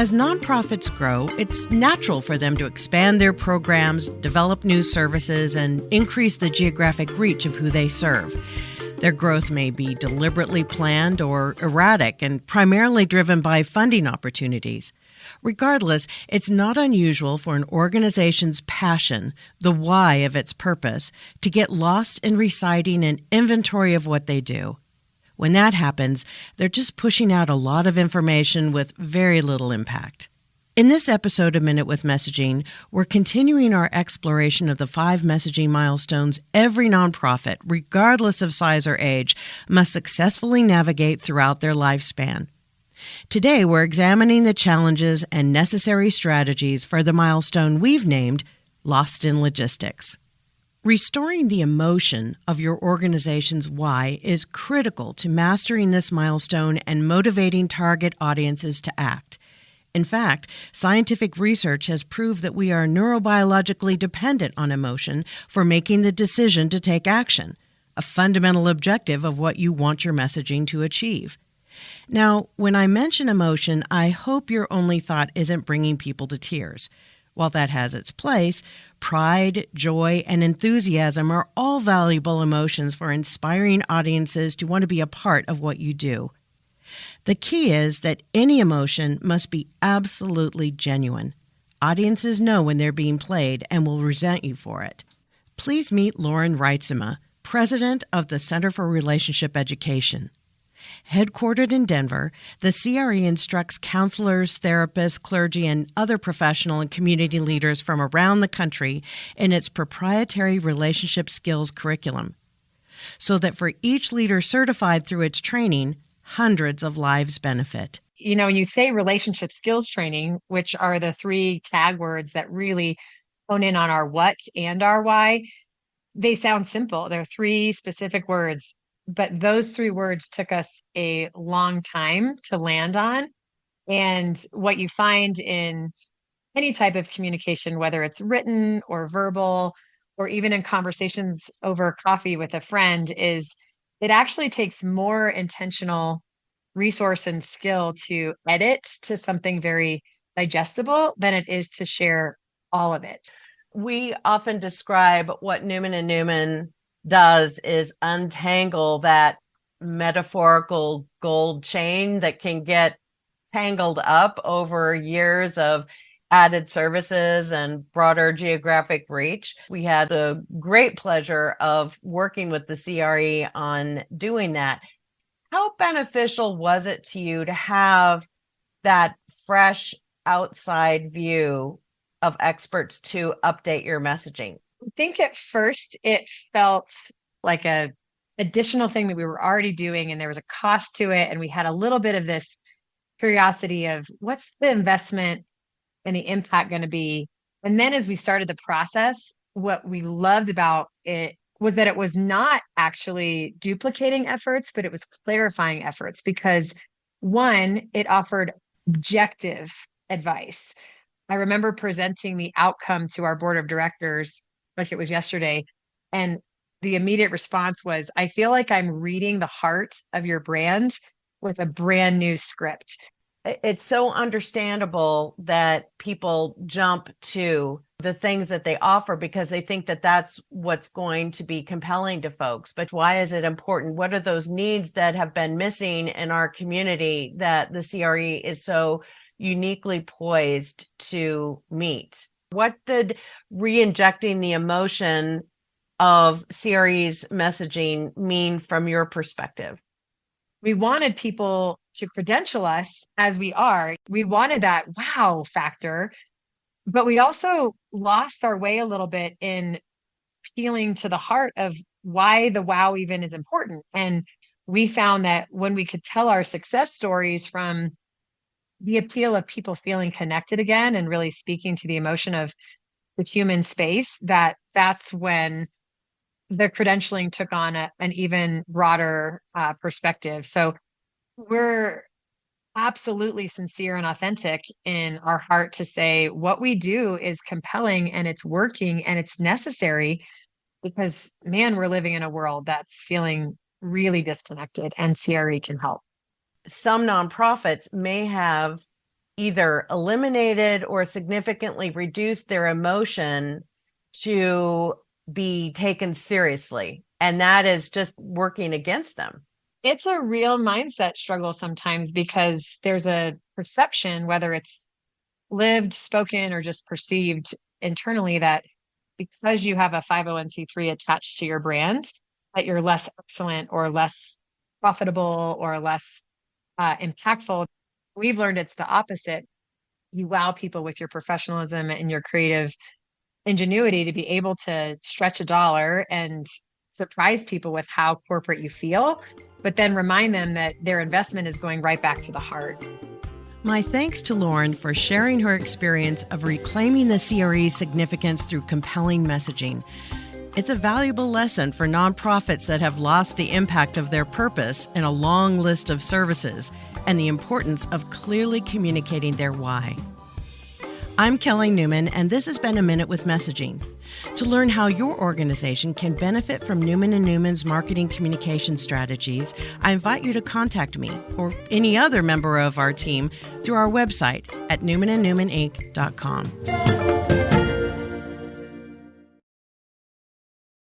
As nonprofits grow, it's natural for them to expand their programs, develop new services, and increase the geographic reach of who they serve. Their growth may be deliberately planned or erratic and primarily driven by funding opportunities. Regardless, it's not unusual for an organization's passion, the why of its purpose, to get lost in reciting an inventory of what they do. When that happens, they're just pushing out a lot of information with very little impact. In this episode of Minute with Messaging, we're continuing our exploration of the 5 messaging milestones every nonprofit, regardless of size or age, must successfully navigate throughout their lifespan. Today, we're examining the challenges and necessary strategies for the milestone we've named Lost in Logistics. Restoring the emotion of your organization's why is critical to mastering this milestone and motivating target audiences to act. In fact, scientific research has proved that we are neurobiologically dependent on emotion for making the decision to take action, a fundamental objective of what you want your messaging to achieve. Now, when I mention emotion, I hope your only thought isn't bringing people to tears. While that has its place, pride, joy, and enthusiasm are all valuable emotions for inspiring audiences to want to be a part of what you do. The key is that any emotion must be absolutely genuine. Audiences know when they're being played and will resent you for it. Please meet Reitsema, president of the Center for Relationship Education. Headquartered in Denver, the CRE instructs counselors, therapists, clergy, and other professional and community leaders from around the country in its proprietary relationship skills curriculum, so that for each leader certified through its training, hundreds of lives benefit. You know, when you say relationship skills training, which are the 3 tag words that really hone in on our what and our why, they sound simple. They're 3 specific words. But those 3 words took us a long time to land on. And what you find in any type of communication, whether it's written or verbal, or even in conversations over coffee with a friend, is it actually takes more intentional resource and skill to edit to something very digestible than it is to share all of it. We often describe what Newman Newman does is untangle that metaphorical gold chain that can get tangled up over years of added services and broader geographic reach. We had the great pleasure of working with the CRE on doing that. How beneficial was it to you to have that fresh outside view of experts to update your messaging? I think at first it felt like a additional thing that we were already doing, and there was a cost to it. And we had a little bit of this curiosity of what's the investment and the impact going to be. And then as we started the process, what we loved about it was that it was not actually duplicating efforts, but it was clarifying efforts because 1, it offered objective advice. I remember presenting the outcome to our board of directors like it was yesterday. And the immediate response was, I feel like I'm reading the heart of your brand with a brand new script. It's so understandable that people jump to the things that they offer because they think that that's what's going to be compelling to folks. But why is it important? What are those needs that have been missing in our community that the CRE is so uniquely poised to meet? What did re-injecting the emotion of CRE's messaging mean from your perspective? We wanted people to credential us as we are. We wanted that wow factor, but we also lost our way a little bit in peeling to the heart of why the wow even is important. And we found that when we could tell our success stories from the appeal of people feeling connected again and really speaking to the emotion of the human space, that's when the credentialing took on an even broader perspective. So we're absolutely sincere and authentic in our heart to say what we do is compelling and it's working and it's necessary because, man, we're living in a world that's feeling really disconnected and CRE can help. Some nonprofits may have either eliminated or significantly reduced their emotion to be taken seriously. And that is just working against them. It's a real mindset struggle sometimes because there's a perception, whether it's lived, spoken, or just perceived internally, that because you have a 501c3 attached to your brand, that you're less excellent or less profitable or less impactful. We've learned it's the opposite. You wow people with your professionalism and your creative ingenuity to be able to stretch a dollar and surprise people with how corporate you feel, but then remind them that their investment is going right back to the heart. My thanks to Lauren for sharing her experience of reclaiming the CRE's significance through compelling messaging. It's a valuable lesson for nonprofits that have lost the impact of their purpose in a long list of services and the importance of clearly communicating their why. I'm Kelly Newman, and this has been A Minute with Messaging. To learn how your organization can benefit from Newman Newman's marketing communication strategies, I invite you to contact me or any other member of our team through our website at newmanandnewmaninc.com.